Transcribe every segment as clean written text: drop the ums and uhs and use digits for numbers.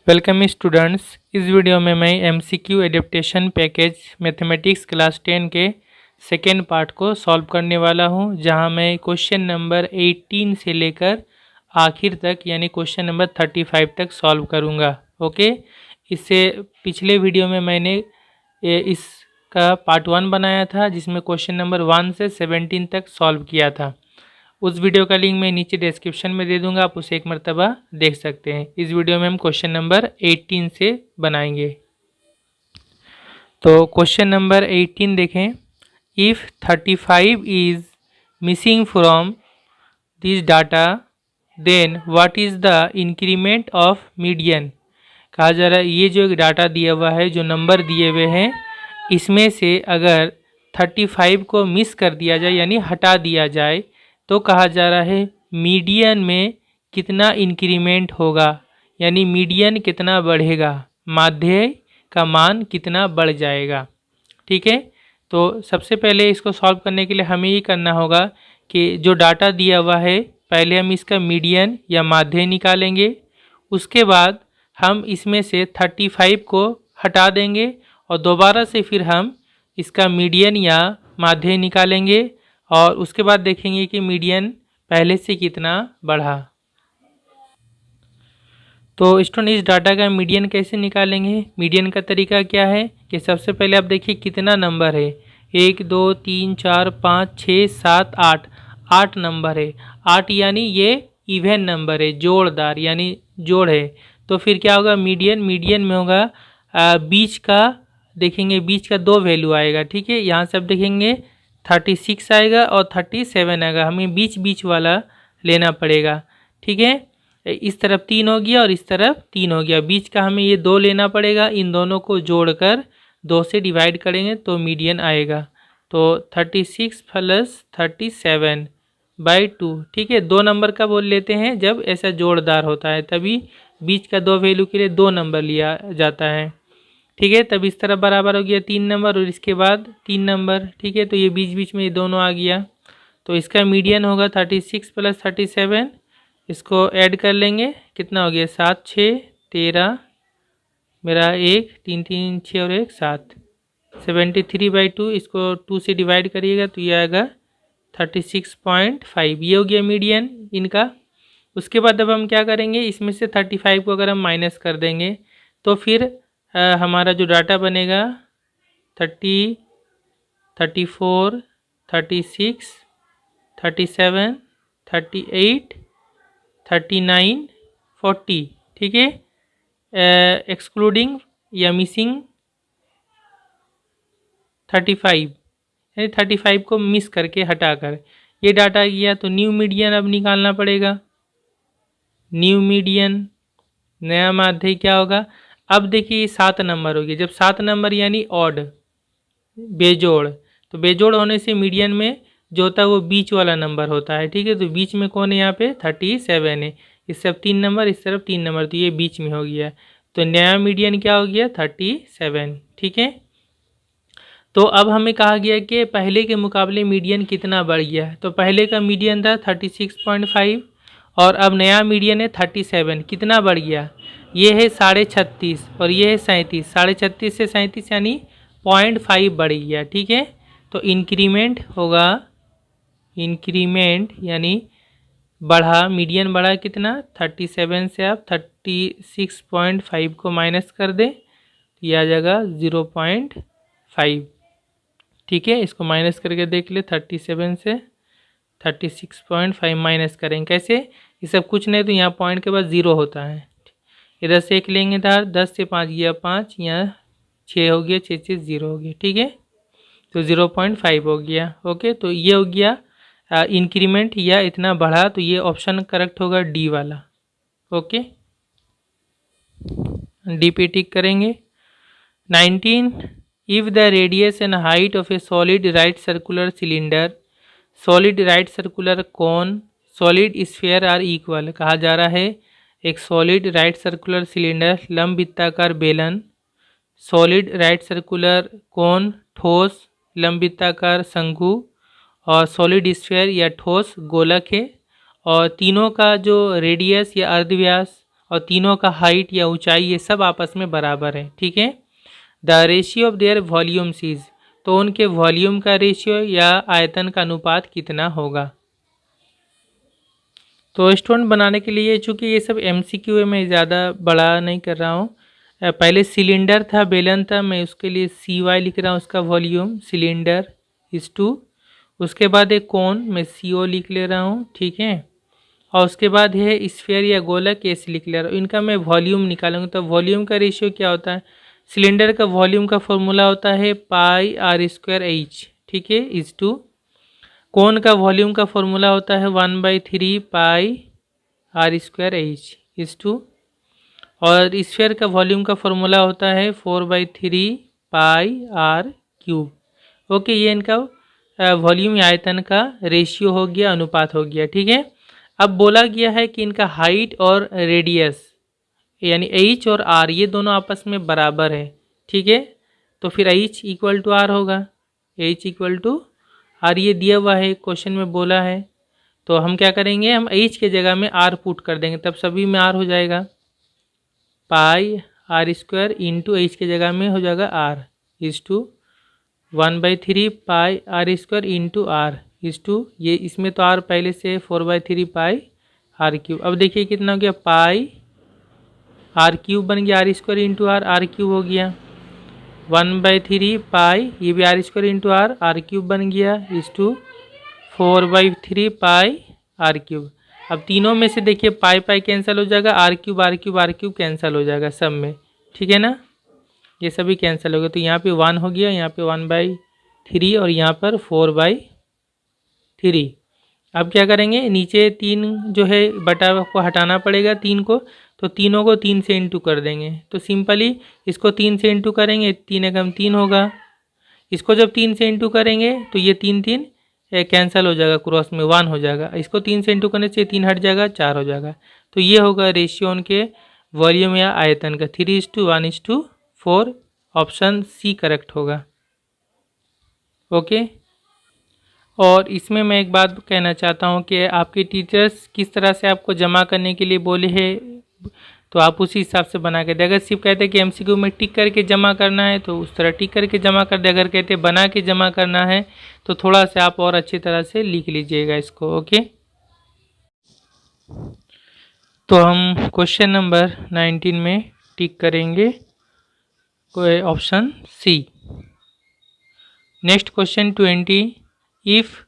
Welcome students. इस video में मैं MCQ adaptation package mathematics class 10 के सेकेंड पार्ट को सॉल्व करने वाला हूं, जहां मैं क्वेश्चन नंबर 18 से लेकर आखिर तक यानी क्वेश्चन नंबर 35 तक सॉल्व करूंगा। ओके, इससे पिछले वीडियो में मैंने इसका पार्ट 1 बनाया था, जिसमें क्वेश्चन नंबर 1 से 17 तक सॉल्व किया था। उस वीडियो का लिंक मैं नीचे डिस्क्रिप्शन में दे दूंगा, आप उसे एक मर्तबा देख सकते हैं। इस वीडियो में हम क्वेश्चन नंबर 18 से बनाएंगे। तो क्वेश्चन नंबर 18 देखें। If 35 is missing from this data then what is the increment of median. कहा जा रहा है ये जो एक डाटा दिया हुआ है, जो नंबर दिए हुए हैं, इसमें से अगर 35 को मिस कर दिया जाए यानी हटा दिया जाए तो कहा जा रहा है मीडियन में कितना इंक्रीमेंट होगा, यानी मीडियन कितना बढ़ेगा, माध्य का मान कितना बढ़ जाएगा। ठीक है, तो सबसे पहले इसको सॉल्व करने के लिए हमें ये करना होगा कि जो डाटा दिया हुआ है पहले हम इसका मीडियन या माध्य निकालेंगे। उसके बाद हम इसमें से 35 को हटा देंगे और दोबारा से फिर हम इसका मीडियन या माध्य निकालेंगे और उसके बाद देखेंगे कि मीडियन पहले से कितना बढ़ा। तो स्टूडेंट इस डाटा का मीडियन कैसे निकालेंगे? मीडियन का तरीका क्या है कि सबसे पहले आप देखिए कितना नंबर है, 1 2 3 4 5 6 7 8, 8 नंबर है। 8 यानी ये इवन नंबर है, जोड़दार यानी जोड़ है। तो फिर क्या होगा, मीडियन में होगा बीच का, देखेंगे बीच का 2 वैल्यू आएगा। ठीक है, यहाँ से आप देखेंगे 36 आएगा और 37 आएगा, हमें बीच बीच वाला लेना पड़ेगा। ठीक है, इस तरफ 3 हो गया और इस तरफ 3 हो गया, बीच का हमें ये 2 लेना पड़ेगा। इन दोनों को जोड़कर 2 से डिवाइड करेंगे तो मीडियन आएगा। तो 36 प्लस 37 बाई 2। ठीक है, 2 नंबर का बोल लेते हैं जब ऐसा जोड़दार होता है, तभी बीच का 2 वैल्यू के लिए 2 नंबर लिया जाता है। ठीक है, तब इस तरफ बराबर हो गया 3 नंबर और इसके बाद 3 नंबर। ठीक है, तो ये बीच बीच में ये दोनों आ गया, तो इसका मीडियन होगा 36 प्लस 37। इसको ऐड कर लेंगे, कितना हो गया 7 6 13, मेरा 1 3 3 6 और 1 7, 73/2। इसको 2 से डिवाइड करिएगा तो ये आएगा 36.5। ये हो गया मीडियन इनका। उसके बाद अब हम क्या करेंगे, इसमें से 35 को अगर हम माइनस कर देंगे तो फिर हमारा जो डाटा बनेगा 30 34 36 37 38 39 40। ठीक है, एक्सक्लूडिंग या मिसिंग 35, यानी 35 को मिस करके हटाकर ये डाटा गया। तो न्यू मीडियन अब निकालना पड़ेगा। न्यू मीडियन, नया माध्य क्या होगा। अब देखिए 7 नंबर हो गया, जब 7 नंबर यानी ऑड, बेजोड़, तो बेजोड़ होने से मीडियन में जो होता है वो बीच वाला नंबर होता है। ठीक है, तो बीच में कौन है यहाँ पे 37 है, इस तरफ 3 नंबर इस तरफ 3 नंबर, तो ये बीच में हो गया। तो नया मीडियन क्या हो गया 37। ठीक है, तो अब हमें कहा गया कि पहले के मुकाबले मीडियन कितना बढ़ गया है। तो पहले का मीडियन था 36.5 और अब नया मीडियन है 37। कितना बढ़ गया, ये है 36.5 और ये है 37। 36.5 से 37 यानी 0.5 बढ़ गया। ठीक है, तो इंक्रीमेंट होगा, इंक्रीमेंट यानी बढ़ा, मीडियन बढ़ा कितना 37 से आप 36.5 को माइनस कर दें तो यह आ जाएगा 0.5। ठीक है, इसको माइनस करके देख ले, 37 से 36.5 माइनस करेंगे कैसे, ये सब कुछ नहीं तो यहाँ पॉइंट के बाद 0 होता है। इधर से 1 लेंगे धार, 10 से 5 गया 5, यहाँ 6 हो गया, 6 से 0 हो गया। ठीक है, तो 0.5 हो गया। ओके, तो ये हो गया इंक्रीमेंट या इतना बढ़ा, तो ये ऑप्शन करेक्ट होगा डी वाला। ओके, डी पे टिक करेंगे। 19, if the radius and height of a solid right circular cylinder, solid right circular cone, solid sphere are equal। कहा जा रहा है एक सॉलिड राइट सर्कुलर सिलेंडर, लंब वृत्ताकार बेलन, सॉलिड राइट सर्कुलर कोन ठोस लंब वृत्ताकार शंकु और सॉलिड स्फीयर या ठोस गोलक है, और तीनों का जो रेडियस या अर्धव्यास और तीनों का हाइट या ऊंचाई ये सब आपस में बराबर है, ठीक है। The ratio of their volumes is, तो उनके वॉल्यूम का रेशियो या आयतन का अनुपात कितना होगा। तो स्टूडेंट बनाने के लिए, चूँकि ये सब एमसीक्यू है, मैं ज़्यादा बड़ा नहीं कर रहा हूँ। पहले सिलेंडर था, बेलन था, मैं उसके लिए CY लिख रहा हूँ, उसका वॉल्यूम सिलेंडर इज़ टू। उसके बाद एक कोन, मैं CO लिख ले रहा हूँ, ठीक है। और उसके बाद है स्फीयर या गोलक, S लिख ले रहा हूँ। इनका मैं वॉल्यूम निकालूंगा। तो वॉल्यूम का रेशियो क्या होता है, सिलेंडर का वॉल्यूम का फॉर्मूला होता है πr²H, ठीक है, इज़ टू। कोन का वॉल्यूम का फॉर्मूला होता है 1/3 πr²H इज़ टू। और स्फीयर का वॉल्यूम का फॉर्मूला होता है 4/3 πr³। ओके, ये इनका वॉल्यूम या आयतन का रेशियो हो गया, अनुपात हो गया, ठीक है। अब बोला गया है कि इनका हाइट और रेडियस यानी H और R ये दोनों आपस में बराबर है, ठीक है। तो फिर H = R होगा, H = R, ये दिया हुआ है क्वेश्चन में बोला है। तो हम क्या करेंगे, हम H के जगह में R पुट कर देंगे, तब सभी में R हो जाएगा। πr² इंटू H के जगह में हो जाएगा R is to 1/3 πr² into R is to, ये इसमें तो R पहले से 4/3 πr³। अब देखिए कितना हो गया, πr³ बन गया, R² इंटू R क्यूब हो गया। 1/3 ये भी R² इंटू R³ बन गया इज़ टू 4/3 πr³। अब तीनों में से देखिए पाई कैंसिल हो जाएगा, R³ कैंसिल हो जाएगा सब में, ठीक है ना, ये सभी कैंसिल हो गया। तो यहाँ पे 1 हो गया, यहाँ पे 1/3 और यहाँ पर 4/3। अब क्या करेंगे, नीचे 3 जो है बटा को हटाना पड़ेगा 3 को, तो तीनों को 3 से इंटू कर देंगे। तो सिंपली इसको 3 से इंटू करेंगे, 3 एकम 3 होगा। इसको जब 3 से इंटू करेंगे तो ये 3 कैंसिल हो जाएगा, क्रॉस में 1 हो जाएगा। इसको 3 से इंटू करने से 3 हट जाएगा, 4 हो जाएगा। तो ये होगा रेशियो उनके वॉल्यूम या आयतन का, 3:1:4। ऑप्शन सी करेक्ट होगा। ओके। और इसमें मैं एक बात कहना चाहता हूँ कि आपके टीचर्स किस तरह से आपको जमा करने के लिए बोले हैं, तो आप उसी हिसाब से बना के दे। अगर सिर्फ कहते हैं कि MCQ में टिक करके जमा करना है तो उस तरह टिक करके जमा कर दे। अगर कहते हैं बना के जमा करना है तो थोड़ा सा आप और अच्छी तरह से लिख लीजिएगा इसको। ओके, तो हम क्वेश्चन नंबर 19 में टिक करेंगे option C. Next question 20, if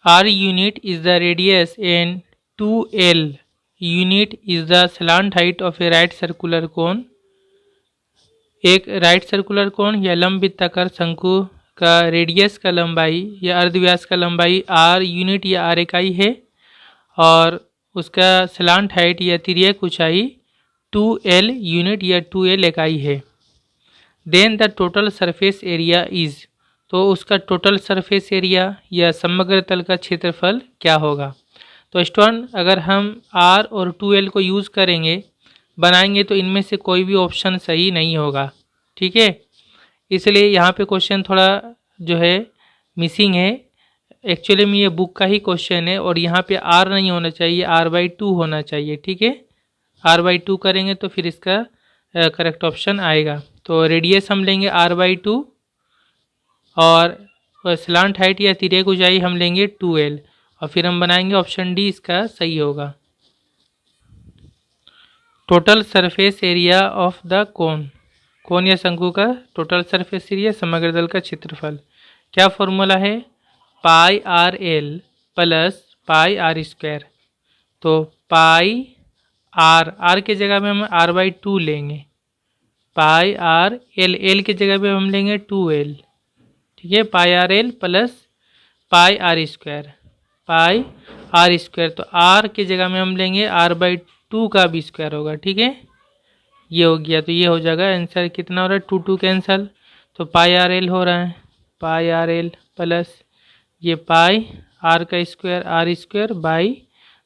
R unit is the radius and 2L unit is the slant height of a right circular cone, एक राइट सर्कुलर कोन या लंब वृत्ताकार शंकु का रेडियस का लंबाई या अर्धव्यास का लंबाई R यूनिट या R इकाई है और उसका स्लांट हाइट या तिर्यक ऊंचाई 2L यूनिट या 2L इकाई है। Then the total surface area is, तो उसका टोटल सरफेस एरिया या समग्र तल का क्षेत्रफल क्या होगा। तो स्टूडेंट, अगर हम R और 2L को यूज़ करेंगे बनाएंगे तो इनमें से कोई भी ऑप्शन सही नहीं होगा, ठीक है। इसलिए यहाँ पे क्वेश्चन थोड़ा जो है मिसिंग है। एक्चुअली में ये बुक का ही क्वेश्चन है और यहाँ पे R नहीं होना चाहिए, R/2 होना चाहिए, ठीक है। R/2 करेंगे तो फिर इसका करेक्ट ऑप्शन आएगा। तो रेडियस हम लेंगे R/2 और स्लांट हाइट या तिर्यक ऊंचाई हम लेंगे 2L और फिर हम बनाएंगे ऑप्शन डी, इसका सही होगा। Total surface area of the cone, cone या शंकु का टोटल सरफेस एरिया समग्र तल का क्षेत्रफल क्या फॉर्मूला है, πRL प्लस πR²। तो πR के जगह में हम R/2 लेंगे, πRL L के जगह पे हम लेंगे 2L, ठीक है। πRL plus πR², πR²। तो R के जगह में हम लेंगे R/2 का भी स्क्वायर होगा, ठीक है। ये हो गया, तो ये हो जाएगा आंसर कितना हो रहा है, 2 कैंसल, तो πRL हो रहा है, πRL प्लस ये πR का स्क्वायर R² बाई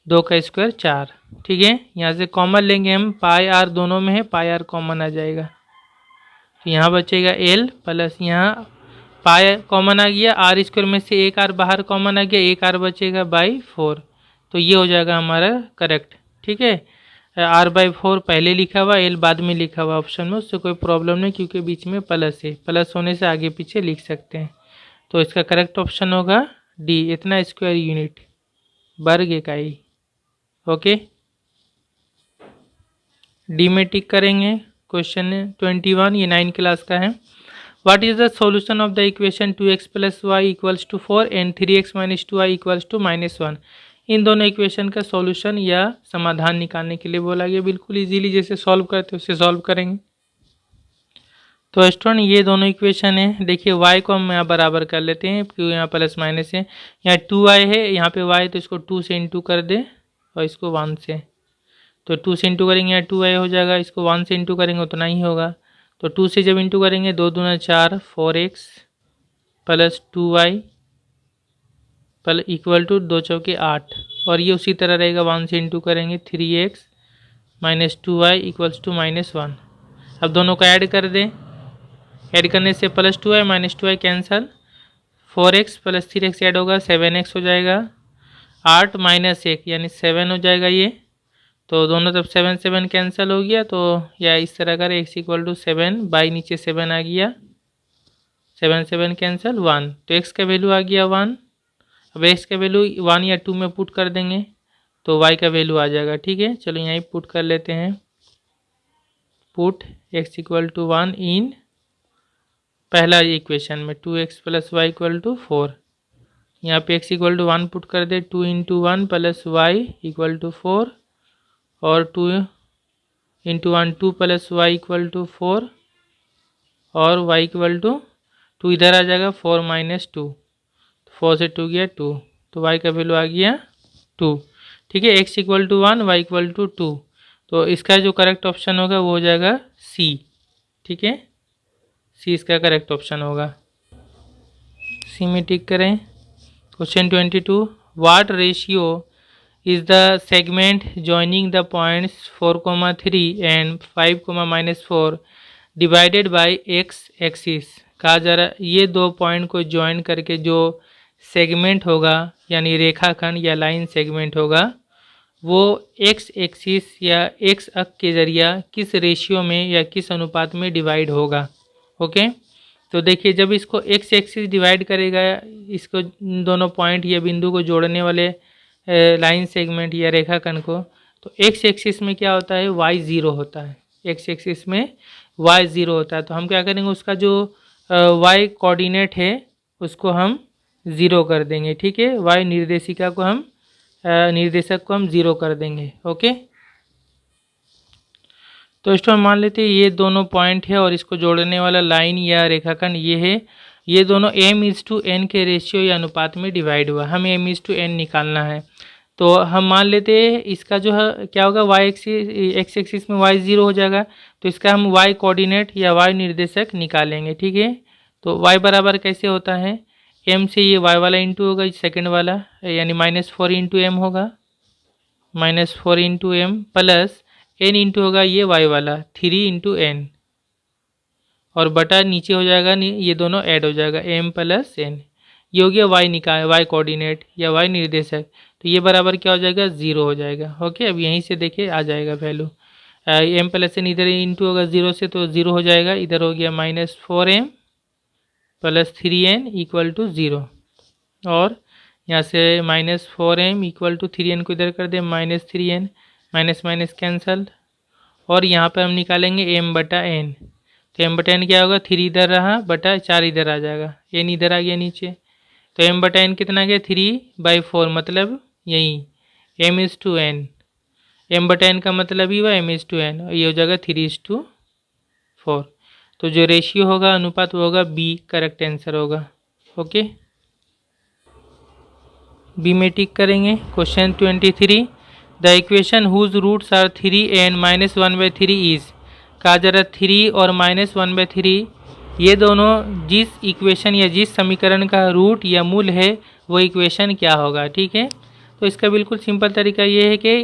2 का स्क्वायर 4, ठीक है। यहाँ से कॉमन लेंगे हम, πR दोनों में है, πR कॉमन आ जाएगा, तो यहाँ बचेगा L प्लस यहाँ पाई कॉमन आ गया, R² में से एक R बाहर कॉमन आ गया, एक R बचेगा बाई 4, तो ये हो जाएगा हमारा करेक्ट, ठीक है। r/4 पहले लिखा हुआ, l बाद में लिखा हुआ ऑप्शन में, उससे कोई प्रॉब्लम नहीं क्योंकि बीच में प्लस है, प्लस होने से आगे पीछे लिख सकते हैं। तो इसका करेक्ट ऑप्शन होगा डी, इतना स्क्वायर यूनिट वर्ग इकाई। ओके, डी में टिक करेंगे। क्वेश्चन 21, ये 9 क्लास का है। What is the solution of the equation 2x + y = 4 and 3x - 2y = -1? इन दोनों इक्वेशन का सॉल्यूशन या समाधान निकालने के लिए बोला गया। बिल्कुल इजीली जैसे सॉल्व करते हैं उससे सॉल्व करेंगे। तो स्टूडेंट ये दोनों इक्वेशन है, देखिए y को हम यहाँ बराबर कर लेते हैं क्योंकि यहाँ प्लस माइनस है, यहाँ 2y है, यहाँ पे y, तो इसको 2 से इंटू कर दे और इसको 1 से, तो 2 से इंटू करेंगे यहाँ 2y हो जाएगा, इसको 1 से इंटू करेंगे उतना ही होगा। तो 2 से जब इंटू करेंगे 2 दूना 4, 4x + 2y = 2 चौके 8, और ये उसी तरह रहेगा, 1 से इंटू करेंगे 3x - 2y = -1। अब दोनों को ऐड कर दें, ऐड करने से +2y - 2y cancel, 4x + 3x add होगा 7x हो जाएगा, 8 - 1 यानी 7 हो जाएगा ये। तो दोनों तरफ 7 7 कैंसिल हो गया, तो या इस तरह कर x = 7, बाई नीचे 7 आ गया, 7 7 कैंसिल 1, तो x का वैल्यू आ गया 1। अब x का वैल्यू 1 या 2 में पुट कर देंगे तो y का वैल्यू आ जाएगा। ठीक है, चलो यहीं पुट कर लेते हैं, पुट x = 1 इन पहला इक्वेशन में 2x + y = 4, यहाँ पे x = 1 पुट कर दे, 2 × 1 + y = 4, और 2 × 1 2 + y = 4, और y = 2 इधर आ जाएगा, 4 - 2, 4 से 2 गया 2, तो y का वैल्यू आ गया 2। ठीक है, x = 1 y = 2, तो इसका जो करेक्ट ऑप्शन होगा वो हो जाएगा सी। ठीक है, सी इसका करेक्ट ऑप्शन होगा, सी में टिक करें। Question 22, what ratio is the segment joining the points 4, 3 and 5, -4 divided by x axis? कहा जा रहा ये दो पॉइंट को ज्वाइन करके जो सेगमेंट होगा यानी रेखाखंड या लाइन सेगमेंट होगा वो x एक्सिस या x अक्ष के जरिया किस रेशियो में या किस अनुपात में डिवाइड होगा। ओके, तो देखिए जब इसको x एक्सिस डिवाइड करेगा, इसको दोनों पॉइंट या बिंदु को जोड़ने वाले लाइन सेगमेंट या रेखाखंड को, तो x एक्सिस में क्या होता है, y 0 होता है, x एक्सिस में y 0 होता है। तो हम क्या करेंगे, उसका जो y कोऑर्डिनेट है उसको हम 0 कर देंगे। ठीक है, y निर्देशिका को हम निर्देशक को हम 0 कर देंगे। ओके, तो इसको हम मान लेते हैं ये दोनों पॉइंट है और इसको जोड़ने वाला लाइन या रेखाखंड ये है, ये दोनों m/n के रेशियो या अनुपात में डिवाइड हुआ, हमें m/n निकालना है। तो हम मान लेते हैं इसका जो है क्या होगा, y एक्सिस x एक्सिस में y 0 हो जाएगा, तो इसका हम y कोऑर्डिनेट या y निर्देशक निकालेंगे। ठीक है, तो y बराबर कैसे होता है, m से ये y वाला इंटू होगा सेकंड वाला, यानी -4 × m होगा, -4 × m प्लस n इंटू होगा ये y वाला 3 × n, और बटा नीचे हो जाएगा, ये दोनों ऐड हो जाएगा m + n, ये हो गया y निकाल y कोऑर्डिनेट या y निर्देशक, तो ये बराबर क्या हो जाएगा, 0 हो जाएगा। ओके, अब यहीं से देखिए आ जाएगा वैल्यू, m + n इधर इंटू होगा 0 से तो 0 हो जाएगा, इधर हो गया -4m + 3n = 0, और यहाँ से -4m = 3n को इधर कर दे -3n, माइनस कैंसल, और यहाँ पर हम निकालेंगे m/n, तो m/n क्या होगा, 3 इधर रहा बटा 4 इधर आ जाएगा, n इधर आ गया नीचे, तो m/n कितना गया 3/4, मतलब यही m/n, m/n का मतलब ही हुआ m/n, और ये हो जाएगा 3:4। तो जो रेशियो होगा अनुपात वो होगा बी, करेक्ट आंसर होगा। ओके, बी में टिक करेंगे। Question 23, the equation whose roots are 3 and -1/3 is, कहा जा रहा 3 और -1/3 ये दोनों जिस इक्वेशन या जिस समीकरण का रूट या मूल है वो इक्वेशन क्या होगा। ठीक है, तो इसका बिल्कुल सिंपल तरीका ये है कि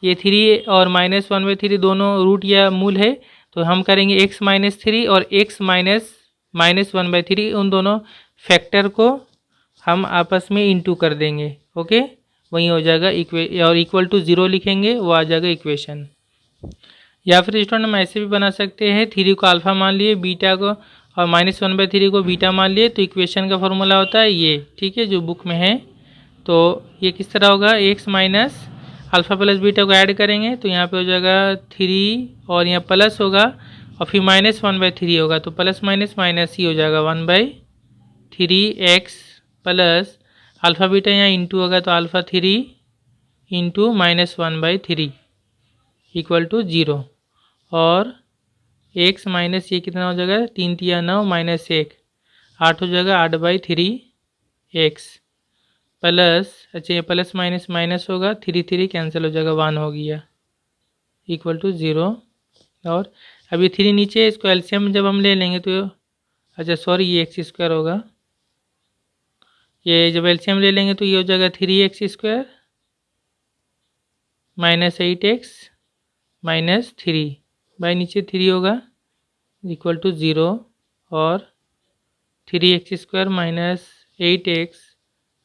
ये 3 और -1/3 दोनों रूट या मूल है, तो हम करेंगे x - 3 और x - -1/3, उन दोनों फैक्टर को हम आपस में इंटू कर देंगे। ओके, वही हो जाएगा और इक्वल टू 0 लिखेंगे, वो आ जाएगा इक्वेशन। या फिर स्टूडेंट हम ऐसे भी बना सकते हैं, 3 को अल्फ़ा मान लिए, बीटा को और -1/3 को बीटा मान लिए, तो इक्वेशन का फॉर्मूला होता है ये, ठीक है, जो बुक में है। तो ये किस तरह होगा, x minus alpha plus beta को ऐड करेंगे तो यहाँ पे हो जाएगा 3 और यहाँ प्लस होगा और फिर -1/3 होगा, तो प्लस माइनस माइनस ही हो जाएगा 1/3x प्लस अल्फ़ा बीटा यहाँ इंटू होगा तो अल्फ़ा 3 इंटू -1/3 इक्वल टू 0 और x माइनस ये कितना हो जाएगा, 3 तिया 9 माइनस 1 8 हो जाएगा 8/3x प्लस, अच्छा ये प्लस माइनस माइनस होगा, 3 कैंसिल हो जाएगा, 1 हो गया इक्वल टू 0। और अब ये 3 नीचे, इसको एलसीएम जब हम ले लेंगे तो अच्छा सॉरी ये x² होगा, ये जब एलसीएम ले लेंगे तो ये हो जाएगा 3x² minus 8x minus 3 by नीचे 3 होगा इक्वल टू 0 और 3x² माइनस 8x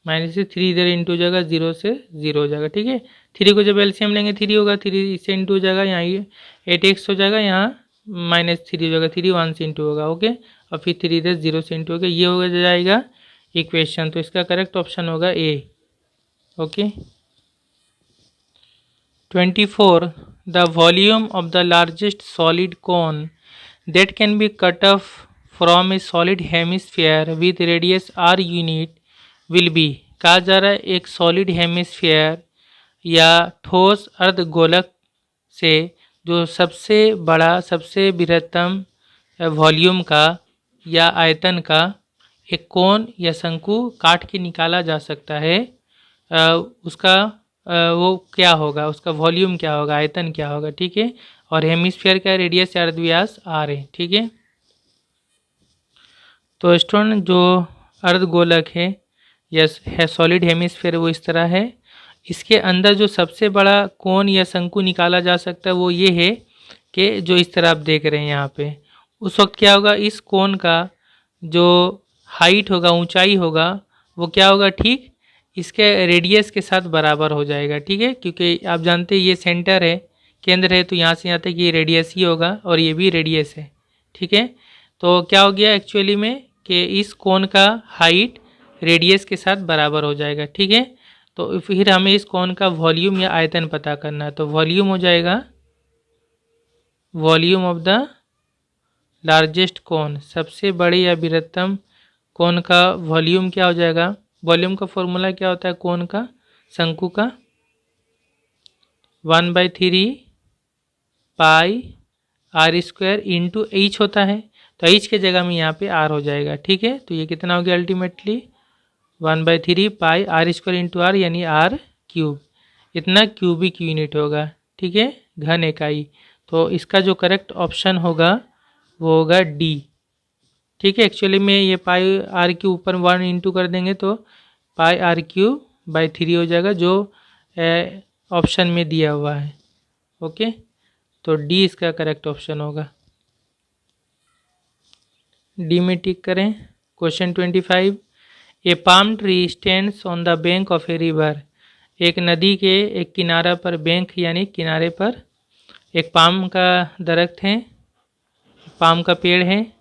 माइनस से 3 इधर इंटू हो जाएगा, 0 से 0 हो जाएगा, ठीक है। 3 को जब एलसीएम लेंगे 3 होगा, 3 इससे इंटू हो जाएगा, यहाँ ये 8x हो जाएगा, यहाँ -3 हो जाएगा, 3 1 से इंटू होगा, ओके, और फिर 3 इधर 0 से इंटू होगा, ये हो जाएगा इक्वेशन। तो इसका करेक्ट ऑप्शन होगा A, okay. 24 the volume of the largest solid cone that can be cut off from a solid hemisphere with radius r unit will be. कहा जा रहा है एक सॉलिड हेमिस्फीयर या ठोस अर्धगोलक से जो सबसे बड़ा सबसे बृहत्तम वॉल्यूम का या आयतन का एक कोन या शंकु काट के निकाला जा सकता है, उसका वो क्या होगा, उसका वॉल्यूम क्या होगा, आयतन क्या होगा, ठीक है। और हेमिस्फीयर का रेडियस या अर्धव्यास r है, ठीक है। तो स्टूडेंट जो अर्धगोलक है यस है सॉलिड हेमिस्फीयर वो इस तरह है, इसके अंदर जो सबसे बड़ा कोन या शंकु निकाला जा सकता है वो ये है कि जो इस तरह आप देख रहे हैं यहाँ पे, उस वक्त क्या होगा, इस कोन का जो हाइट होगा, ऊंचाई होगा, वो क्या होगा, ठीक इसके रेडियस के साथ बराबर हो जाएगा, ठीक है, क्योंकि आप जानते हैं ये सेंटर है, केंद्र है, तो यहाँ से यहाँ तक ये रेडियस ही होगा और ये भी रेडियस है, ठीक है। तो क्या हो गया एक्चुअली में कि इस कोन का हाइट रेडियस के साथ बराबर हो जाएगा, ठीक है। तो फिर हमें इस कोन का वॉल्यूम या आयतन पता करना है, तो वॉल्यूम हो जाएगा वॉल्यूम ऑफ द लार्जेस्ट कोन, सबसे बड़े या बृहत्तम कोन का वॉल्यूम क्या हो जाएगा, वॉल्यूम का फॉर्मूला क्या होता है कोन का, शंकु का 1/3 पाई r² इंटू h होता है, तो h के जगह में यहाँ पे r हो जाएगा, ठीक है। तो ये कितना हो गया अल्टीमेटली 1/3 पाई r² इंटू r यानी r³, इतना क्यूबिक यूनिट होगा, ठीक है, घन इकाई। तो इसका जो करेक्ट ऑप्शन होगा वो होगा डी, ठीक है। एक्चुअली में ये पाई r के ऊपर 1 इंटू कर देंगे तो पाई r³/3 हो जाएगा, जो ऑप्शन में दिया हुआ है, ओके। तो डी इसका करेक्ट ऑप्शन होगा, डी में टिक करें। Question 25 A palm tree stands on the bank of a river, एक नदी के एक किनारा पर, बैंक यानी किनारे पर एक पाम का दरख्त है, पाम का पेड़ है।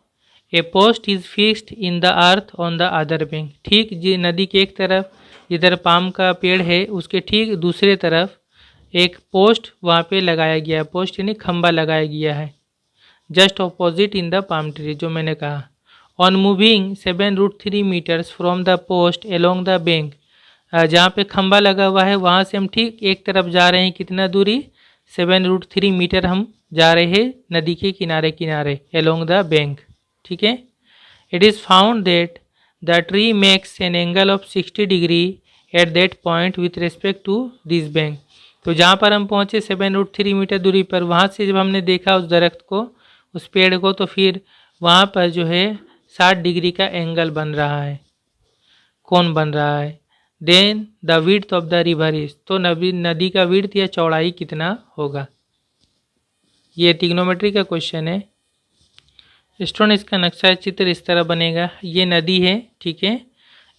A post is fixed in the earth on the other bank, ठीक जी नदी के एक तरफ जिधर पाम का पेड़ है उसके ठीक दूसरे तरफ एक पोस्ट वहाँ पे लगाया गया है, पोस्ट यानी खंबा लगाया गया है, just opposite in the palm tree, जो मैंने कहा। On moving 7√3 metres from the post along the bank, जहाँ पे खंबा लगा हुआ है वहाँ से हम ठीक एक तरफ जा रहे हैं, कितना दूरी 7√3 मीटर हम जा रहे हैं नदी के किनारे किनारे एलोंग द बैंक, ठीक है। It is found that the tree makes an angle of 60 degree at that point with respect to this bank, तो जहाँ पर हम पहुँचे 7√3 मीटर दूरी पर, वहाँ से जब हमने देखा उस दरख्त को, उस पेड़ को, तो फिर वहाँ पर जो है 60 डिग्री का एंगल बन रहा है, कौन बन रहा है। Then the width of the river is, तो नदी का विड्थ या चौड़ाई कितना होगा। ये ट्रिग्नोमेट्री का क्वेश्चन है स्टूडेंट। इसका नक्शा चित्र इस तरह बनेगा, ये नदी है, ठीक है,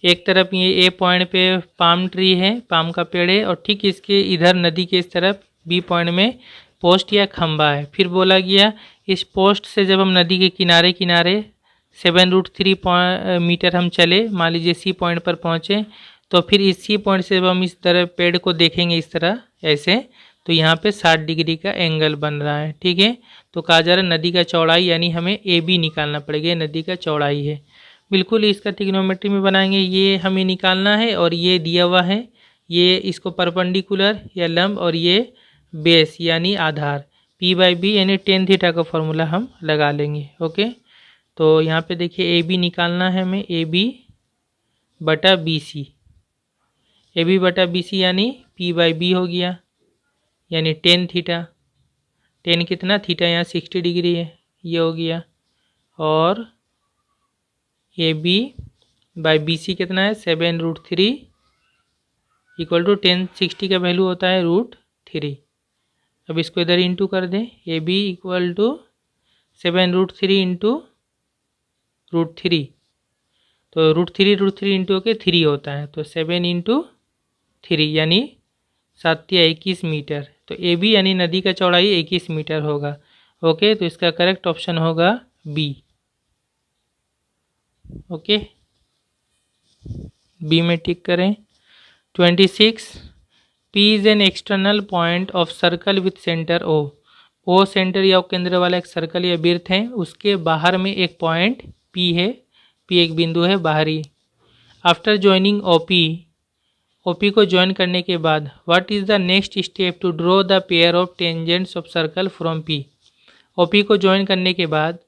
एक तरफ ये ए पॉइंट पे पाम ट्री है, पाम का पेड़ है, और ठीक इसके इधर नदी के इस तरफ बी पॉइंट में पोस्ट या खंबा है। फिर बोला गया इस पोस्ट से जब हम नदी के किनारे किनारे 7√3 मीटर हम चले, मान लीजिए सी पॉइंट पर पहुँचे, तो फिर इस सी पॉइंट से जब हम इस तरह पेड़ को देखेंगे इस तरह ऐसे, तो यहाँ पे 60 डिग्री का एंगल बन रहा है। ठीक है, तो कहा जा रहा है नदी का चौड़ाई, यानी हमें ए बी निकालना पड़ेगा, नदी का चौड़ाई है। बिल्कुल इसका ट्रिग्नोमेट्री में बनाएंगे, ये हमें निकालना है और ये दिया हुआ है, ये इसको परपेंडिकुलर या लंब और ये बेस यानी आधार, P/B यानी tan थीटा का फॉर्मूला हम लगा लेंगे। ओके, तो यहाँ पे देखिए ए बी निकालना है हमें, ए बी बटा बी सी, ए बी बटा बी सी यानी P/B हो गया, यानी tan थीटा, tan कितना, थीटा यहाँ 60 डिग्री है, ये हो गया, और A B by B C कितना है 7√3 इक्वल टू tan 60 का वैल्यू होता है √3। अब इसको इधर इंटू कर दें, A B equal to 7√3 into √3, तो √3 इंटू के 3 होता है, तो 7 इंटू 3 यानी 7 या 21 मीटर। तो ए बी यानी नदी का चौड़ाई 21 मीटर होगा। ओके, तो इसका करेक्ट ऑप्शन होगा बी। ओके, बी में टिक करें। 26 P is an external point of circle with centre O। O centre या केंद्र वाला एक सर्कल या वृत्त है, उसके बाहर में एक पॉइंट P है, P एक बिंदु है बाहरी। आफ्टर ज्वाइनिंग OP को ज्वाइन करने के बाद what is the next step to draw the pair of tangents of circle from P। OP को ज्वाइन करने के बाद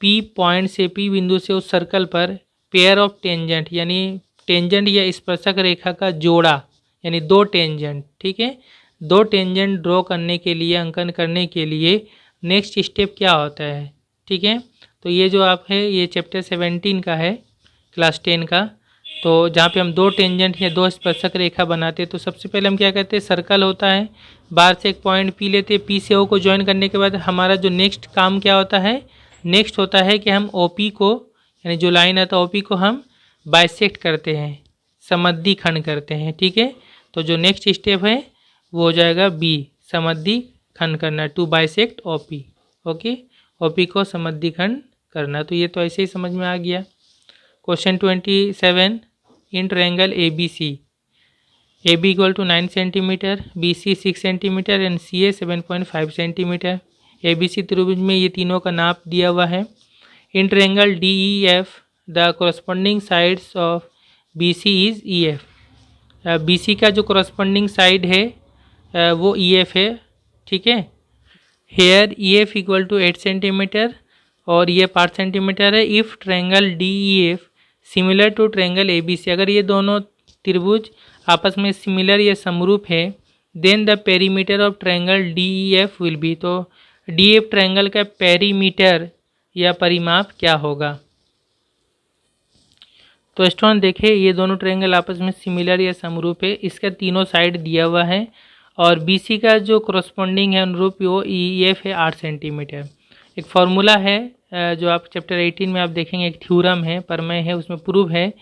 P पॉइंट से, P बिंदु से उस सर्कल पर पेयर ऑफ टेंजेंट यानी टेंजेंट या स्पर्शक रेखा का जोड़ा, यानी 2 टेंजेंट। ठीक है, 2 टेंजेंट ड्रॉ करने के लिए, अंकन करने के लिए नेक्स्ट स्टेप क्या होता है। ठीक है, तो ये जो आप है ये चैप्टर 17 का है, क्लास 10 का। तो जहाँ पे हम 2 टेंजेंट या 2 स्पर्शक रेखा बनाते हैं, तो सबसे पहले हम क्या करते हैं, सर्कल होता है, बाहर से एक पॉइंट P लेते हैं, P से O को ज्वाइन करने के बाद हमारा जो नेक्स्ट काम क्या होता है, नेक्स्ट होता है कि हम OP को, यानी जो लाइन आता है OP को हम बाइसेक्ट करते हैं, समद्वि खंड करते हैं। ठीक है, तो जो नेक्स्ट स्टेप है वो हो जाएगा बी, समद्वि खंड करना, to bisect OP। Okay, OP को समद्वि खंड करना। तो ये तो ऐसे ही समझ में आ गया। Question 27, in triangle ABC, AB equal to 9 centimetre, BC 6 centimetre and CA 7.5 centimetre. ABC त्रिभुज में ये तीनों का नाप दिया हुआ है। In triangle DEF the corresponding sides of BC is EF। BC का जो कोरस्पॉन्डिंग साइड है वो EF है। ठीक है, here EF equal to 8 centimetre और ये 5 सेंटीमीटर है। If triangle DEF similar to triangle ABC, अगर ये दोनों त्रिभुज आपस में सिमिलर या समरूप है, then the perimeter of triangle DEF will be. तो DEF ट्रायंगल का पेरीमीटर या परिमाप क्या होगा। तो स्टूडेंट देखिए, ये दोनों ट्रायंगल आपस में सिमिलर या समरूप है, इसका तीनों साइड दिया हुआ है, और BC का जो कोरस्पॉन्डिंग है अनुरूप वो EF है 8 सेंटीमीटर। एक फार्मूला है जो आप चैप्टर 18 में आप देखेंगे, एक थ्योरम है, प्रमेय है, उसमें प्रूव है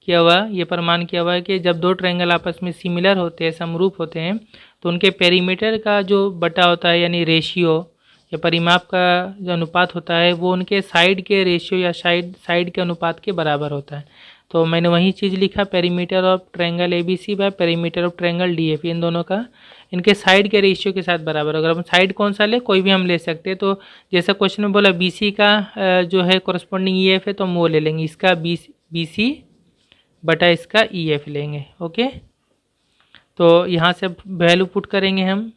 किया हुआ, ये प्रमाण किया हुआ है कि जब 2 ट्रायंगल आपस में सिमिलर होते हैं, समरूप होते हैं, तो उनके पेरीमीटर का जो बटा होता है, यानी रेशियो या परिमाप का जो अनुपात होता है, वो उनके साइड के रेशियो या साइड के अनुपात के बराबर होता है। तो मैंने वही चीज़ लिखा, perimeter of triangle ABC by perimeter of triangle DF, इन दोनों का इनके साइड के रेशियो के साथ बराबर। अगर हम साइड कौन सा ले, कोई भी हम ले सकते हैं। तो जैसा क्वेश्चन में बोला BC का जो है कोरस्पॉन्डिंग EF है, तो हम वो ले लेंगे, इसका BC बटा इसका EF लेंगे। ओके, तो यहाँ से वैल्यू पुट करेंगे हम।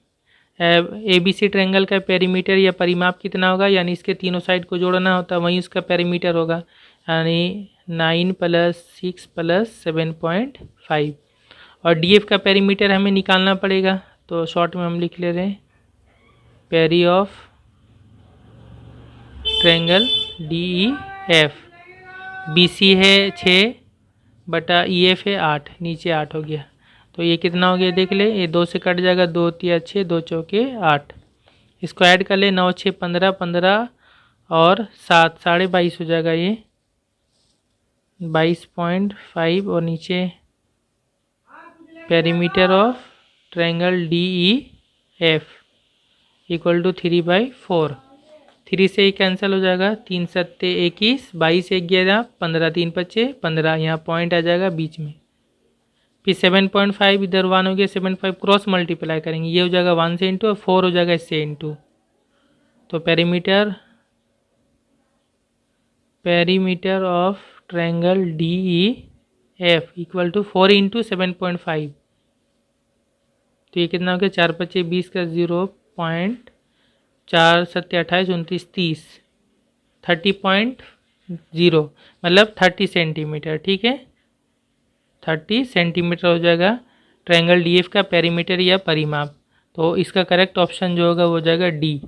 ABC ट्रायंगल का पेरीमीटर या परिमाप कितना होगा, यानी इसके तीनों साइड को जोड़ना होता है, वहीं उसका पेरीमीटर होगा, यानी 9 + 6 + 7.5। और DF का पेरीमीटर हमें निकालना पड़ेगा, तो शॉर्ट में हम लिख ले रहे हैं peri of triangle DEF। BC है 6 बटा EF है 8, नीचे 8 हो गया। तो ये कितना हो गया देख ले, ये 2 से कट जाएगा, 2 × 3 = 6, 2 × 4 = 8। इसको ऐड कर ले, 9 × 6 = 15, 15 और 7 22.5 हो जाएगा, ये 22.5, और नीचे perimeter of triangle DEF equal to 3/4। 3 से ही कैंसिल हो जाएगा, 3 सत्ते 21, 22 एक 11, 15 3 पच्चे 15, यहाँ पॉइंट आ जाएगा बीच में। फिर 7.5 इधर 1 हो गया, 7.5 क्रॉस मल्टीप्लाई करेंगे, ये हो जाएगा 1 से इंटू और 4 हो जाएगा इससे इंटू। तो perimeter of triangle DEF equal to 4 into 7.5। तो ये कितना हो गया, 4 पच्चे 20 का 0.4 सत्ते 28 29 30, 30.0 मतलब 30 सेंटीमीटर। ठीक है, 30 सेंटीमीटर हो जाएगा ट्रायंगल DEF का पेरीमीटर या परिमाप। तो इसका करेक्ट ऑप्शन जो होगा वो हो जाएगा डी।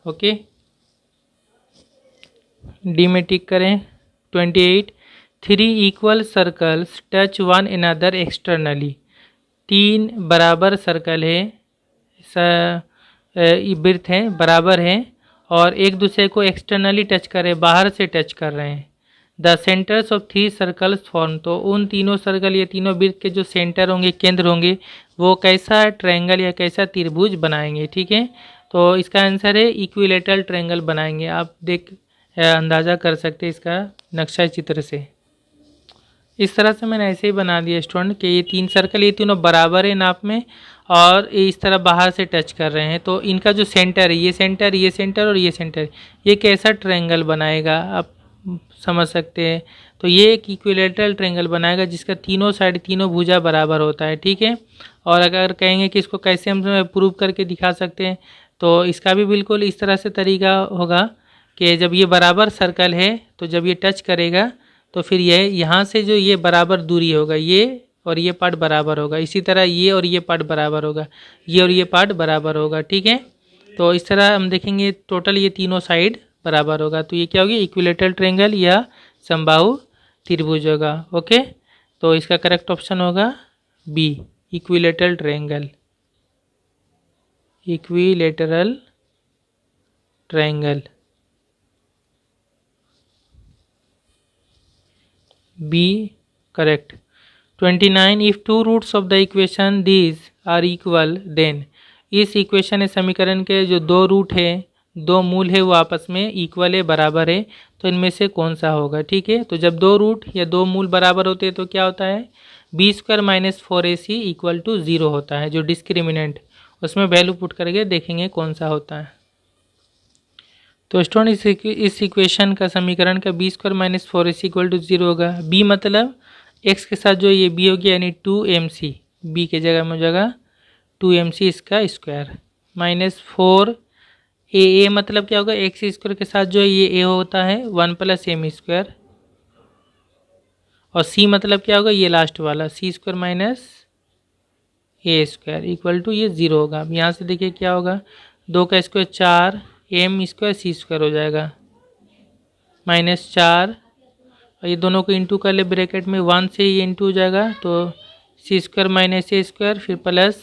ओके, डी में टिक करें। 28 3 equal circles touch one another externally. 3 बराबर सर्कल है, वृत्त हैं बराबर हैं और एक दूसरे को एक्सटर्नली टच कर रहे हैं, बाहर से टच कर रहे हैं। The centres of 3 circles form, तो उन तीनों सर्कल या तीनों वृत्त के जो सेंटर होंगे, केंद्र होंगे, वो कैसा ट्रायंगल या कैसा त्रिभुज बनाएंगे। ठीक है, तो इसका आंसर है इक्विलेटरल ट्रायंगल बनाएंगे। आप अंदाज़ा कर सकते हैं इसका नक्शा चित्र से। इस तरह से मैंने ऐसे ही बना दिया स्टूडेंट कि ये 3 सर्कल, ये तीनों बराबर है नाप में और इस तरह बाहर से टच कर रहे हैं। तो इनका जो सेंटर है, ये सेंटर, ये सेंटर और ये सेंटर, ये कैसा ट्रायंगल बनाएगा आप समझ सकते हैं। तो ये एक इक्विलेटरल ट्रायंगल बनाएगा जिसका तीनों साइड, तीनों भुजा बराबर होता है। ठीक है, और अगर कहेंगे कि इसको कैसे हम प्रूव करके दिखा सकते हैं, तो इसका भी बिल्कुल इस तरह से तरीका होगा कि जब ये बराबर सर्कल है तो जब ये टच करेगा तो फिर ये यहाँ से जो ये बराबर दूरी होगा, ये और ये पार्ट बराबर होगा, इसी तरह ये और ये पार्ट बराबर होगा, ये और ये पार्ट बराबर होगा। ठीक है, तो इस तरह हम देखेंगे टोटल ये तीनों साइड बराबर होगा। तो ये क्या होगी, इक्विलेटरल ट्रायंगल या समबाहु त्रिभुज होगा। ओके, तो इसका करेक्ट ऑप्शन होगा B, equilateral triangle. Equilateral triangle B correct. 29 if two roots of the equation these are equal then, इस इक्वेशन समीकरण के जो दो रूट है, दो मूल है, वो आपस में इक्वल है, बराबर है, तो इनमें से कौन सा होगा। ठीक है, तो जब दो रूट या दो मूल बराबर होते हैं तो क्या होता है, b² - 4ac इक्वल टू 0 होता है। जो डिस्क्रिमिनेंट, उसमें वैल्यू पुट करके देखेंगे कौन सा होता है। तो स्टूडेंट इस इक्वेशन का समीकरण का b² - 4ac इक्वल टू 0 होगा। b मतलब x के साथ जो ये b हो गया यानी 2mc, b के जगह में हो जाएगा 2mc इसका स्क्वायर माइनस 4a मतलब क्या होगा, x स्क्वायर के साथ जो है ये a होता है 1 + m², और c मतलब क्या होगा, ये लास्ट वाला c² - a² इक्वल टू ये 0 होगा। अब यहाँ से देखिए क्या होगा, 2 का स्क्वायर 4, m² c² हो जाएगा -4, और ये दोनों को इंटू कर ले ब्रैकेट में, 1 से ये इंटू हो जाएगा, तो c² - a² फिर plus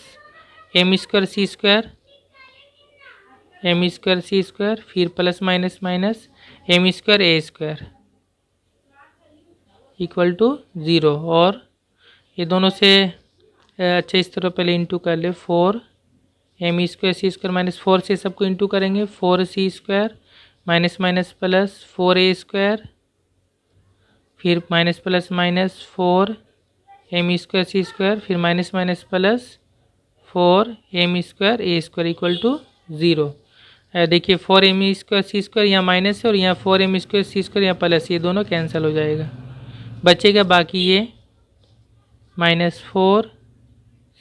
m² c², m² c² फिर plus minus minus m² a² equal to 0। और ये दोनों से अच्छा इस तरह पहले इंटू कर ले, 4 m² c² माइनस 4 से सबको इंटू करेंगे, 4c² minus minus plus 4a² फिर minus plus minus 4 m² c² फिर minus minus plus 4 m² a² equal to 0। देखिए 4 m² c² यहाँ माइनस है और यहाँ 4 m² c² यहाँ प्लस, ये दोनों कैंसिल हो जाएगा, बचेगा बाकी ये -4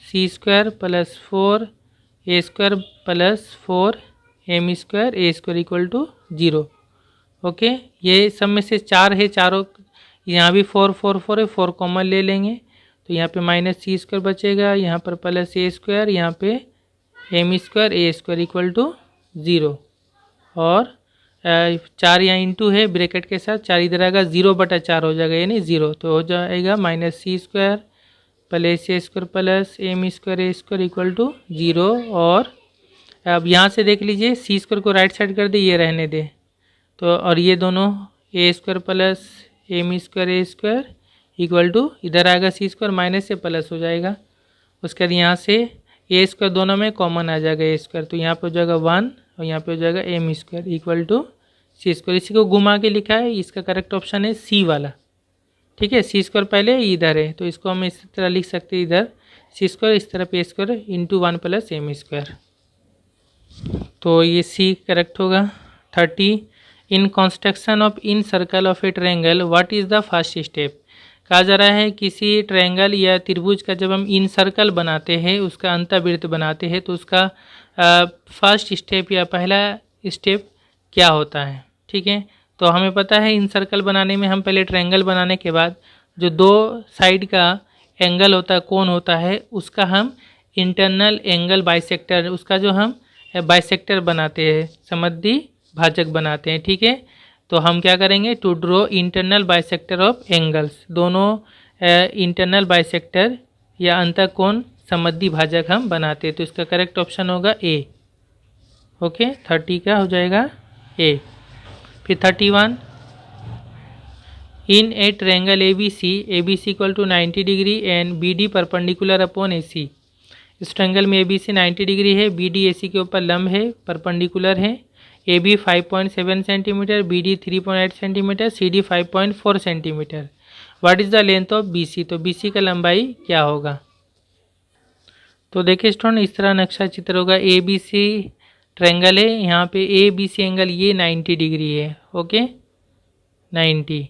c² plus 4 a² plus 4 m² a² equal to 0। Okay, ये सब में से 4 है, चारों यहाँ भी 4 4 4 है, 4 कॉमन ले लेंगे, तो यहाँ पे -c² बचेगा, यहाँ पर प्लस a², यहाँ पे m² a² इक्वल टू 0। और 4 यहाँ इंटू है ब्रैकेट के साथ, 4 इधर आएगा, 0/4 हो जाएगा यानी 0, तो हो जाएगा -c² plus a² plus m² a² equal to 0। और अब यहाँ से देख लीजिए c² को राइट साइड कर दे, ये रहने दे, तो और ये दोनों a² plus m² a² equal to इधर आएगा c² माइनस से प्लस हो जाएगा। उसके बाद यहाँ से ए स्क्वायर दोनों में कॉमन आ जाएगा ए स्क्वायर, तो यहाँ पे हो जाएगा 1 और यहाँ पे हो जाएगा M square equal to C square. इसी को घुमा के लिखा है, इसका करेक्ट ऑप्शन है सी वाला। ठीक है, सी स्क्वायर पहले इधर है तो इसको हम इस तरह लिख सकते हैं, इधर सी स्क्वायर इस तरफ A square into 1 plus M square, तो ये सी करेक्ट होगा। 30 in construction of in circle of a triangle what is the first step. कहा जा रहा है किसी ट्रायंगल या त्रिभुज का जब हम इन सर्कल बनाते हैं, उसका अंतःवृत्त बनाते हैं, तो उसका फर्स्ट स्टेप या पहला स्टेप क्या होता है। ठीक है, तो हमें पता है इन सर्कल बनाने में हम पहले ट्रायंगल बनाने के बाद जो दो साइड का एंगल होता है, कोण होता है, उसका हम इंटरनल एंगल बाइसेक्टर, उसका जो हम बाइसेक्टर बनाते हैं, समद्वि भाजक बनाते हैं। ठीक है, तो हम क्या करेंगे, to draw internal bisector of angles, दोनों इंटरनल बाइसेक्टर या अंतःकोण समद्वि भाजक हम बनाते हैं, तो इसका करेक्ट ऑप्शन होगा ए। ओके, 30 का हो जाएगा ए। फिर 31 in a triangle A B C equal to 90 degree and B D perpendicular upon A C. इस ट्रायंगल में ए बी सी 90 डिग्री है, बी डी ए सी के ऊपर लंब है, परपेंडिकुलर है। A B 5.7 centimetre, B D 3.8 centimetre, C D 5.4 centimetre. What is the length of B C, तो B सी का लंबाई क्या होगा। तो देखिए स्टूडेंट, इस तरह नक्शा चित्र होगा। ए बी सी ट्रायंगल है, यहाँ पे ए बी सी एंगल ये 90 डिग्री है। ओके, 90,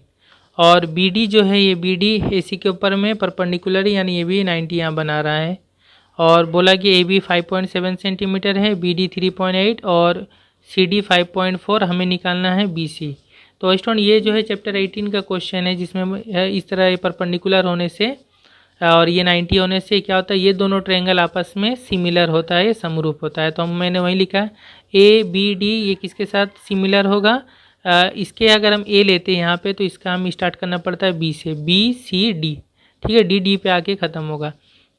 और बी डी जो है ये बी डी ए सी के ऊपर में परपेंडिकुलर है, यानी ये भी 90 यहाँ बना रहा है। और बोला कि ए बी 5.7 सेंटीमीटर है, बी डी 3.8 और सी डी 5.4 हमें निकालना है बी सी। तो स्टूडेंट ये जो है चैप्टर 18 का क्वेश्चन है, जिसमें इस तरह ये परपेंडिकुलर होने से और ये 90 होने से क्या होता है, ये दोनों ट्रायंगल आपस में सिमिलर होता है, समरूप होता है। तो मैंने वही लिखा ए बी डी ये किसके साथ सिमिलर होगा, इसके अगर हम ए लेते हैं यहाँ पे, तो इसका हम स्टार्ट करना पड़ता है बी से, बी सी डी। ठीक है, डी डी पे आके ख़त्म होगा।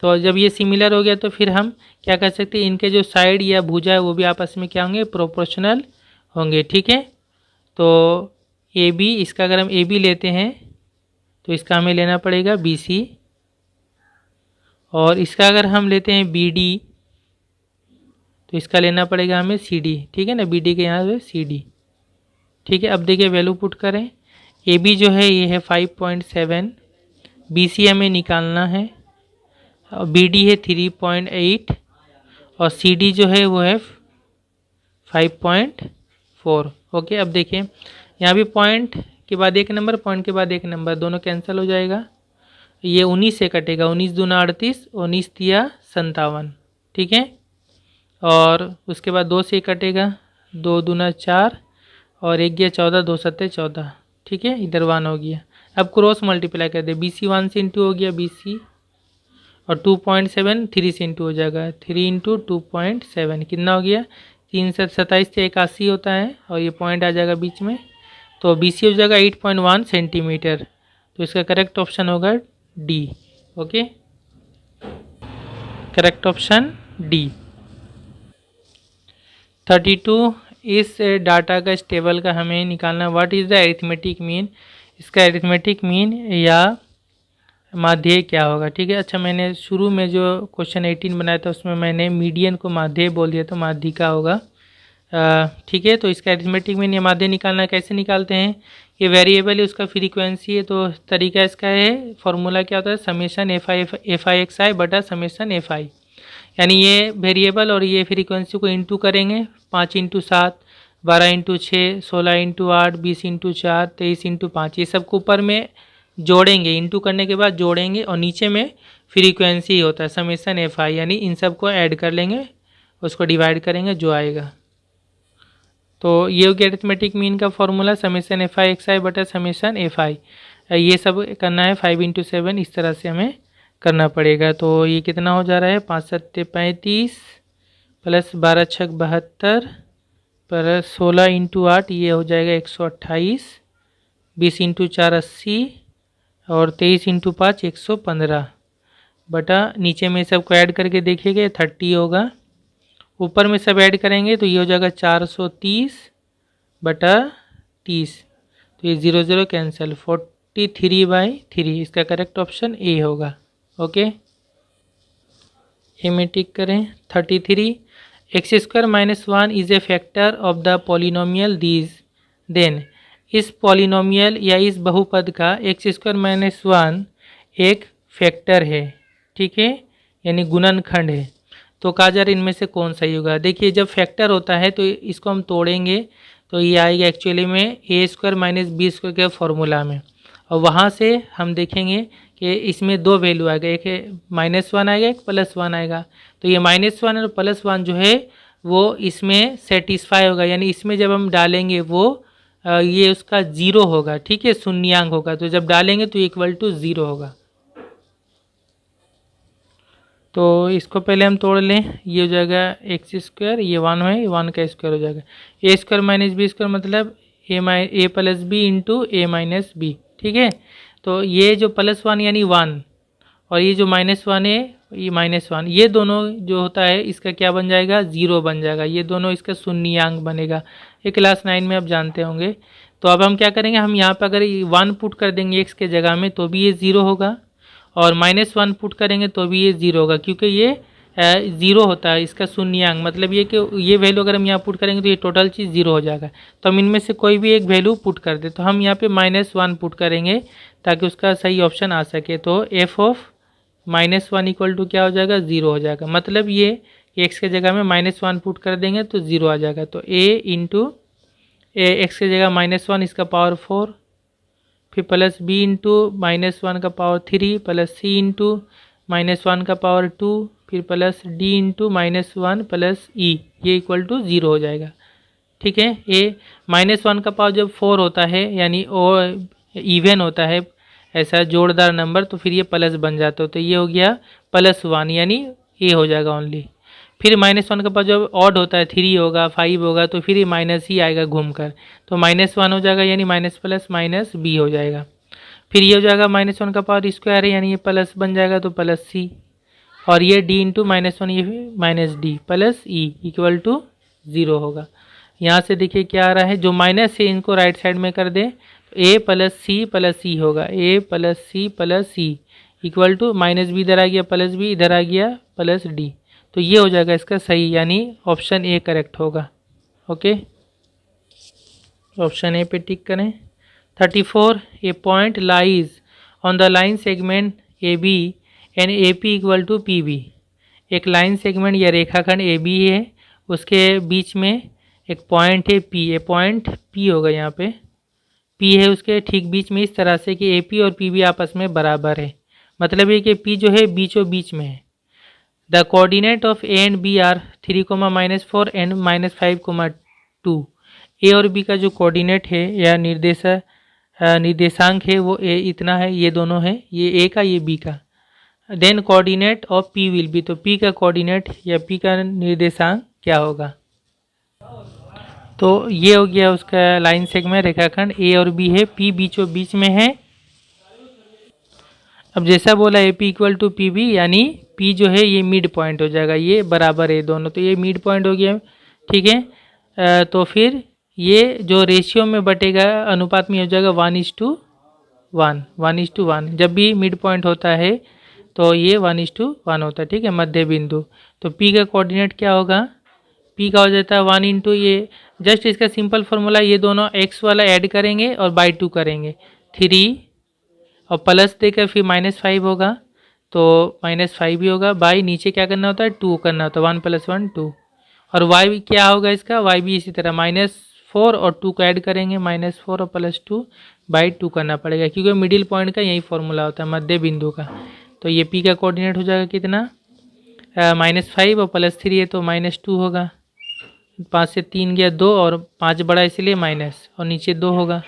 तो जब ये सिमिलर हो गया तो फिर हम क्या कर सकते हैं, इनके जो साइड या भुजा है वो भी आपस में क्या होंगे, प्रोपोर्शनल होंगे। ठीक है, तो ए बी, इसका अगर हम ए बी लेते हैं तो इसका हमें लेना पड़ेगा बी सी, और इसका अगर हम लेते हैं बी डी तो इसका लेना पड़ेगा हमें सी डी। ठीक है ना, बी डी के यहाँ पे सी डी। ठीक है, अब देखिए वैल्यू पुट करें। ए बी जो है ये है 5.7, बी सी हमें निकालना है, और बी डी है 3.8 और सी डी जो है वो है 5.4। ओके, अब देखिए यहाँ भी पॉइंट के बाद एक नंबर, पॉइंट के बाद एक नंबर, दोनों कैंसिल हो जाएगा। ये 19 से कटेगा, 19 दूना 38, 19 तिया 57। ठीक है, और उसके बाद 2 से कटेगा, 2 दूना 4 और 1 गया 14, 2 सत्ते 14। ठीक है, इधर 1 हो गया। अब क्रॉस मल्टीप्लाई कर दे, बी सी 1 से इंटू हो गया बी सी, और 2.7 3 से इंटू हो जाएगा, 3 इंटू 2.7 कितना हो गया, 3 से 27 से 81 होता है, और ये पॉइंट आ जाएगा बीच में, तो बी सी हो जाएगा 8.1 सेंटीमीटर। तो इसका करेक्ट ऑप्शन होगा D. Okay, correct option D. 32 इस डाटा का इस टेबल का हमें निकालना, what is the arithmetic mean, इसका अरिथमेटिक मीन या माध्य क्या होगा। ठीक है, अच्छा मैंने शुरू में जो क्वेश्चन 18 बनाया था उसमें मैंने मीडियन को माध्य बोल दिया, तो माध्य का होगा। ठीक है, तो इसका अरिथमेटिक मीन या माध्य निकालना कैसे निकालते हैं, ये वेरिएबल है, उसका फ्रीक्वेंसी है, तो तरीका इसका है, फॉर्मूला क्या होता है, summation F I X I बटा समेशन एफ आई, यानी ये वेरिएबल और ये फ्रीक्वेंसी को इंटू करेंगे, 5 into 7, 12 into 6, 16 into 8, 20 into 4, 23 into 5, ये सबको ऊपर में जोड़ेंगे, इंटू करने के बाद जोड़ेंगे, और नीचे में फ्रीक्वेंसी होता है समेशन एफ आई, यानी इन सब को ऐड कर लेंगे, उसको डिवाइड करेंगे जो आएगा। तो ये हो गया अरिथमेटिक मीन का formula, summation F I X I बटा समेशन एफ आई। ये सब करना है 5 इंटू 7, इस तरह से हमें करना पड़ेगा। तो ये कितना हो जा रहा है, 5 सत्ते 35 प्लस 12 छक 72 प्लस 16 इंटू 8 ये हो जाएगा 128, 20 इंटू 4 80 और 23 इंटू 5 115 बटा नीचे में सबको ऐड करके देखिएगा 30 होगा, ऊपर में सब ऐड करेंगे तो ये हो जाएगा 430 बटा 30, तो ये 0 0 कैंसिल, 43/3, इसका करेक्ट ऑप्शन ए होगा। ओके, ए में टिक करें। 33 X square minus 1 is a factor of the polynomial these then, इस पॉलिनोमियल या इस बहुपद का एक्स स्क्वायर माइनस 1 एक फैक्टर है, ठीक है, यानी गुणनखंड है। तो कहा जा रहा है इनमें से कौन सही होगा। देखिए जब फैक्टर होता है तो इसको हम तोड़ेंगे तो ये आएगा एक्चुअली में ए स्क्वायर माइनस बी स्क्वायर के फॉर्मूला में, और वहाँ से हम देखेंगे कि इसमें दो वैल्यू आएगा, एक -1 आएगा, एक +1 आएगा। तो ये -1 और +1 जो है वो इसमें सेटिस्फाई होगा, यानी इसमें जब हम डालेंगे वो ये उसका 0 होगा, ठीक है, शून्यांक होगा। तो जब डालेंगे तो इक्वल टू 0 होगा। तो इसको पहले हम तोड़ लें, ये हो जाएगा एक्स स्क्वायर, ये 1 है, 1 का स्क्वायर हो जाएगा। ए स्क्वायर माइनस बी स्क्वायर मतलब ए प्लस बी इंटू ए माइनस बी, ठीक है। तो ये जो +1 यानी 1 और ये जो -1 है ये -1, ये दोनों जो होता है इसका क्या बन जाएगा, 0 बन जाएगा। ये दोनों इसका शून्यांक बनेगा, ये क्लास 9 में आप जानते होंगे। तो अब हम क्या करेंगे, हम यहाँ पर अगर 1 पुट कर देंगे एक्स के जगह में तो भी ये 0 होगा, और -1 पुट करेंगे तो भी ये 0 होगा, क्योंकि ये 0 होता है इसका शून्यांक, मतलब ये कि ये वैल्यू अगर हम यहाँ पुट करेंगे तो ये टोटल चीज़ 0 हो जाएगा। तो हम इनमें से कोई भी एक वैल्यू पुट कर दे, तो हम यहाँ पे -1 पुट करेंगे ताकि उसका सही ऑप्शन आ सके। तो एफ ऑफ -1 इक्वल टू क्या हो जाएगा, 0 हो जाएगा। मतलब ये एक्स के जगह में -1 पुट कर देंगे तो 0 आ जाएगा। तो ए इंटू एक्स के जगह -1 इसका पावर 4, फिर प्लस बी इंटू -1 का पावर 3, प्लस सी इंटू -1 का पावर 2, फिर प्लस डी इंटू -1 प्लस ई, ये इक्वल टू 0 हो जाएगा, ठीक है। ए -1 का पावर जब 4 होता है यानी इवन होता है ऐसा जोड़दार नंबर, तो फिर ये प्लस बन जाता है। तो ये हो गया +1 यानी ए हो जाएगा ओनली। फिर -1 का पावर जब ऑड होता है 3 होगा 5 होगा तो फिर ये माइनस ही आएगा घूमकर, तो -1 हो जाएगा यानी माइनस प्लस माइनस बी हो जाएगा। फिर ये हो जाएगा -1 का पावर स्क्वायर है यानी ये प्लस बन जाएगा तो प्लस सी, और ये डी इंटू -1 ये minus D plus E equal to 0 होगा। यहाँ से देखिए क्या आ रहा है, जो माइनस है इनको राइट साइड में कर दें तो ए प्लस सी होगा, A plus C equal to minus B इधर आ गया, प्लस बी इधर आ गया, प्लस डी। तो ये हो जाएगा इसका सही, यानी ऑप्शन ए करेक्ट होगा। ओके, ऑप्शन ए पे टिक करें। 34 A point lies on the line segment A B and A P equal to P B. एक लाइन सेगमेंट या रेखाखंड ए बी है, उसके बीच में एक पॉइंट है पी, ए पॉइंट पी होगा, यहाँ पे पी है उसके ठीक बीच में, इस तरह से कि ए पी और पी बी आपस में बराबर है। मतलब ये कि पी जो है बीचों बीच में है। The coordinate of A and B are 3, -4 and -5, 2। A और बी का जो कोऑर्डिनेट है या निर्देशांक है वो ए इतना है, ये दोनों है, ये ए का ये बी का। Then coordinate of P will be, तो पी का कोऑर्डिनेट या पी का निर्देशांक क्या होगा। तो ये हो गया उसका लाइन सेगमेंट रेखाखंड ए और बी है, पी बीचों बीच में है। अब जैसा बोला A P equal to P B, यानी पी जो है ये मिड पॉइंट हो जाएगा, ये बराबर है दोनों, तो ये मिड पॉइंट हो गया, ठीक है। तो फिर ये जो रेशियो में बटेगा अनुपात में हो जाएगा 1:1, 1:1। जब भी मिड पॉइंट होता है तो ये 1:1 होता है, ठीक है, मध्य बिंदु। तो पी का कोऑर्डिनेट क्या होगा, पी का हो जाता है 1 इंटू ये, जस्ट इसका सिंपल फार्मूला, ये दोनों एक्स वाला ऐड करेंगे और बाई 2 करेंगे, 3 और प्लस देकर फिर -5 होगा तो -5 भी होगा, बाई नीचे क्या करना होता है 2 करना होता है, 1 + 1 2। और वाई क्या होगा इसका, वाई भी इसी तरह -4 और 2 को ऐड करेंगे, -4 और +2 बाई 2 करना पड़ेगा, क्योंकि मिडिल पॉइंट का यही फॉर्मूला होता है मध्य बिंदु का। तो ये पी का कोऑर्डिनेट हो जाएगा कितना, -5 और +3 है तो -2 होगा, 5 से 3 गया 2 और 5 बड़ा इसलिए माइनस, और नीचे 2 होगा।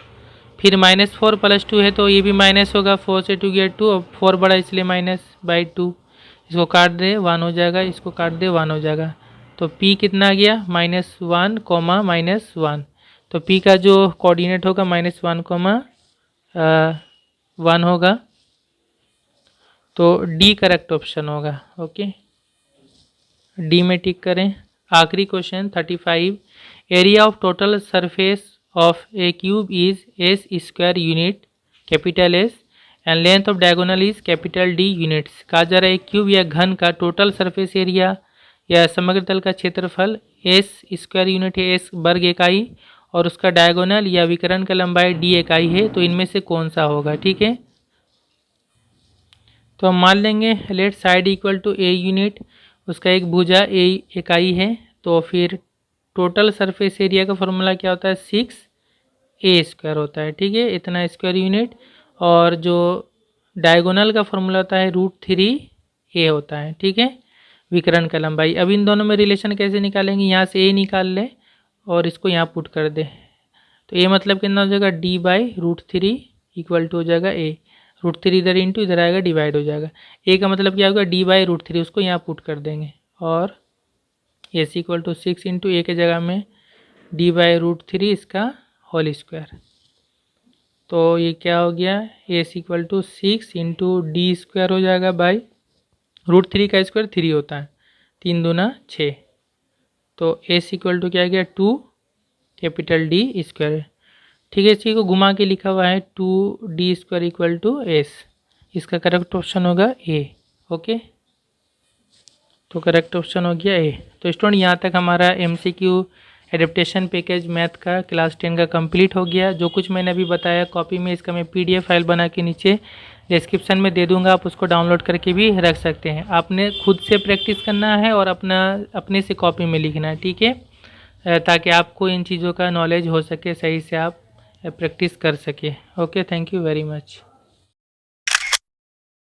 फिर -4 + 2 है तो ये भी माइनस होगा, 4 से 2 गया 2 और 4 बड़ा इसलिए -/2। इसको काट दे 1 हो जाएगा, इसको काट दे 1 हो जाएगा। तो P कितना आ गया, -1, -1। तो P का जो कोऑर्डिनेट होगा -1, 1 होगा, तो D करेक्ट ऑप्शन होगा। ओके, डी में टिक करें। आखिरी question 35 area of total surface of A cube is S² unit capital S and length of diagonal is capital D units. कहा जा रहा है एक क्यूब या घन का टोटल सरफेस एरिया या समग्र तल का क्षेत्रफल एस स्क्वायर यूनिट है, एस वर्ग इकाई, और उसका डायगोनल या विकर्ण का लंबाई डी इकाई है, तो इनमें से कौन सा होगा। ठीक है, तो हम मान लेंगे let side equal to a unit, उसका एक भुजा ए इकाई है, तो फिर टोटल सरफेस एरिया का फॉर्मूला क्या होता है 6a² होता है। ठीक है, इतना स्क्वायर यूनिट, और जो डायगोनल का फॉर्मूला होता है √3a होता है। ठीक है, विकर्ण का लंबाई। अब इन दोनों में रिलेशन कैसे निकालेंगे, यहाँ से a निकाल लें और इसको यहाँ पुट कर दे, तो ये मतलब कितना हो जाएगा d/√3 इक्वल टू हो जाएगा a, √3 इधर इंटू इधर आएगा डिवाइड हो जाएगा। a का मतलब क्या होगा d/√3, उसको यहाँ पुट कर देंगे, और s इक्वल टू 6 इंटू a के जगह में d/√3 इसका होल स्क्वायर, तो ये क्या हो गया s इक्वल टू 6 इंटू d² हो जाएगा बाई √3 का स्क्वायर 3 होता है, 3 दूना 6, तो s इक्वल टू क्या आ गया 2 कैपिटल D²। ठीक है, इसी को घुमा के लिखा हुआ है 2d² इक्वल टू s, इसका करेक्ट ऑप्शन होगा a। ओके, तो करेक्ट ऑप्शन हो गया a। तो स्टूडेंट यहाँ तक हमारा MCQ एडेप्टेशन पैकेज मैथ का क्लास 10 का कंप्लीट हो गया। जो कुछ मैंने अभी बताया कॉपी में, इसका मैं PDF फाइल बना के नीचे डिस्क्रिप्शन में दे दूंगा, आप उसको डाउनलोड करके भी रख सकते हैं। आपने खुद से प्रैक्टिस करना है और अपने से कॉपी में लिखना है। ठीक है, ताकि आपको इन चीज़ों का नॉलेज हो सके, सही से आप प्रैक्टिस कर सके। Okay, thank you very much.